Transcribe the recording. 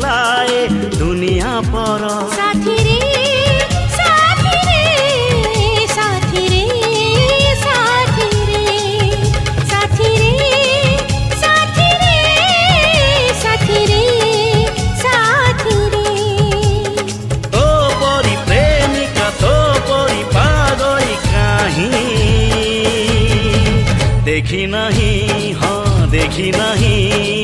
पलाए दुनिया पर। साथी रे साथी रे साथी रे साथी रे साथी रे साथी रे साथी रे साथी रे। तो परी प्रेमिका तो परी पागल कहीं देखी नहीं, हाँ देखी नहीं।